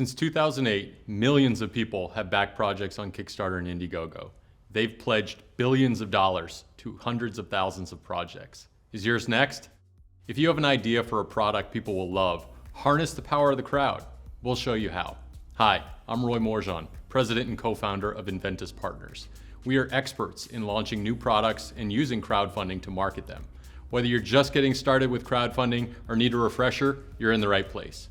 Since 2008, millions of people have backed projects on Kickstarter and Indiegogo. They've pledged billions of dollars to hundreds of thousands of projects. Is yours next? If you have an idea for a product people will love, harness the power of the crowd. We'll show you how. Hi, I'm Roy Morjean, president and co-founder of Inventus Partners. We are experts in launching new products and using crowdfunding to market them. Whether you're just getting started with crowdfunding or need a refresher, you're in the right place.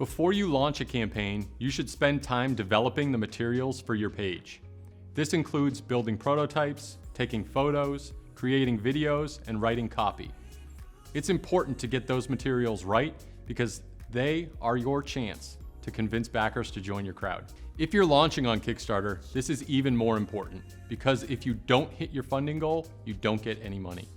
Before you launch a campaign, you should spend time developing the materials for your page. This includes building prototypes, taking photos, creating videos, and writing copy. It's important to get those materials right because they are your chance to convince backers to join your crowd. If you're launching on Kickstarter, this is even more important because if you don't hit your funding goal, you don't get any money.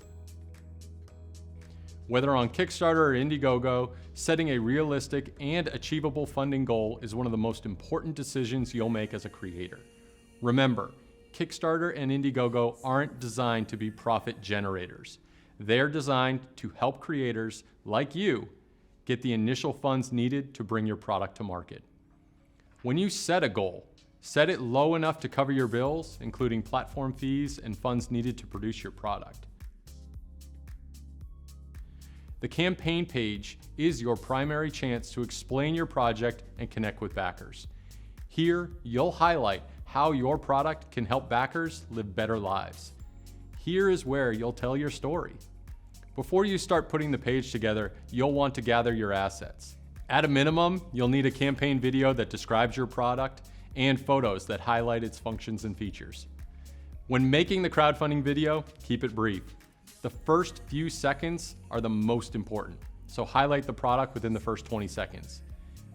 Whether on Kickstarter or Indiegogo, setting a realistic and achievable funding goal is one of the most important decisions you'll make as a creator. Remember, Kickstarter and Indiegogo aren't designed to be profit generators. They're designed to help creators like you get the initial funds needed to bring your product to market. When you set a goal, set it low enough to cover your bills, including platform fees and funds needed to produce your product. The campaign page is your primary chance to explain your project and connect with backers. Here, you'll highlight how your product can help backers live better lives. Here is where you'll tell your story. Before you start putting the page together, you'll want to gather your assets. At a minimum, you'll need a campaign video that describes your product and photos that highlight its functions and features. When making the crowdfunding video, keep it brief. The first few seconds are the most important, so highlight the product within the first 20 seconds.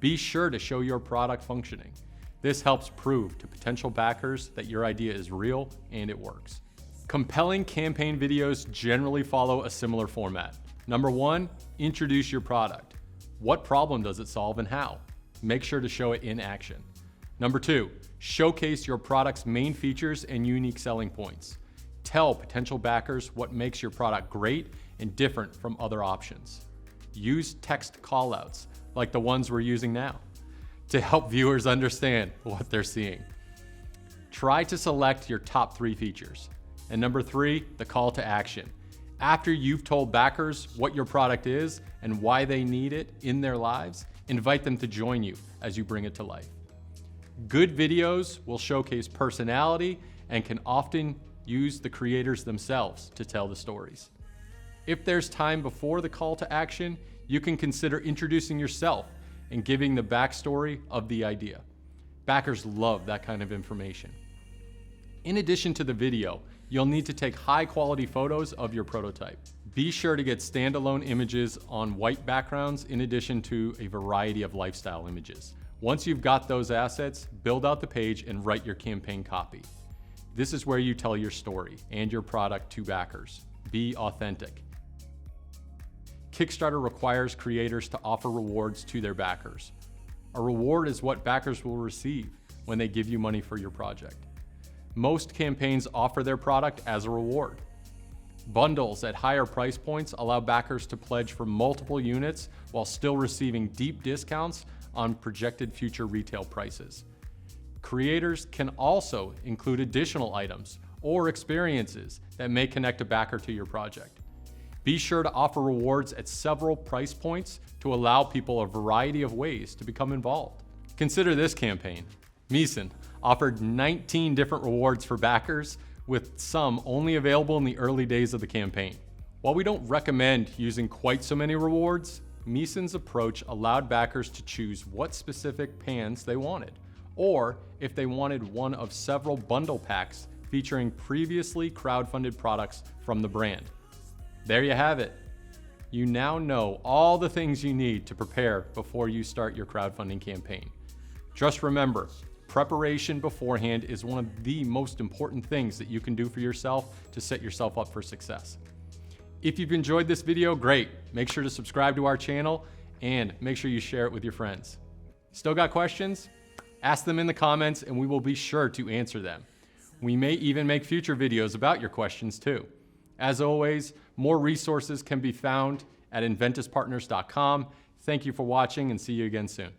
Be sure to show your product functioning. This helps prove to potential backers that your idea is real and it works. Compelling campaign videos generally follow a similar format. Number one, introduce your product. What problem does it solve and how? Make sure to show it in action. Number two, showcase your product's main features and unique selling points. Tell potential backers what makes your product great and different from other options. Use text callouts, like the ones we're using now, to help viewers understand what they're seeing. Try to select your top 3 features. And number 3, the call to action. After you've told backers what your product is and why they need it in their lives, invite them to join you as you bring it to life. Good videos will showcase personality and can often use the creators themselves to tell the stories. If there's time before the call to action, you can consider introducing yourself and giving the backstory of the idea. Backers love that kind of information. In addition to the video, you'll need to take high-quality photos of your prototype. Be sure to get standalone images on white backgrounds in addition to a variety of lifestyle images. Once you've got those assets, build out the page and write your campaign copy. This is where you tell your story and your product to backers. Be authentic. Kickstarter requires creators to offer rewards to their backers. A reward is what backers will receive when they give you money for your project. Most campaigns offer their product as a reward. Bundles at higher price points allow backers to pledge for multiple units while still receiving deep discounts on projected future retail prices. Creators can also include additional items or experiences that may connect a backer to your project. Be sure to offer rewards at several price points to allow people a variety of ways to become involved. Consider this campaign. Meeson offered 19 different rewards for backers, with some only available in the early days of the campaign. While we don't recommend using quite so many rewards, Meeson's approach allowed backers to choose what specific pans they wanted, or if they wanted one of several bundle packs featuring previously crowdfunded products from the brand. There you have it. You now know all the things you need to prepare before you start your crowdfunding campaign. Just remember, preparation beforehand is one of the most important things that you can do for yourself to set yourself up for success. If you've enjoyed this video, great. Make sure to subscribe to our channel and make sure you share it with your friends. Still got questions? Ask them in the comments and we will be sure to answer them. We may even make future videos about your questions too. As always, more resources can be found at inventuspartners.com. Thank you for watching and see you again soon.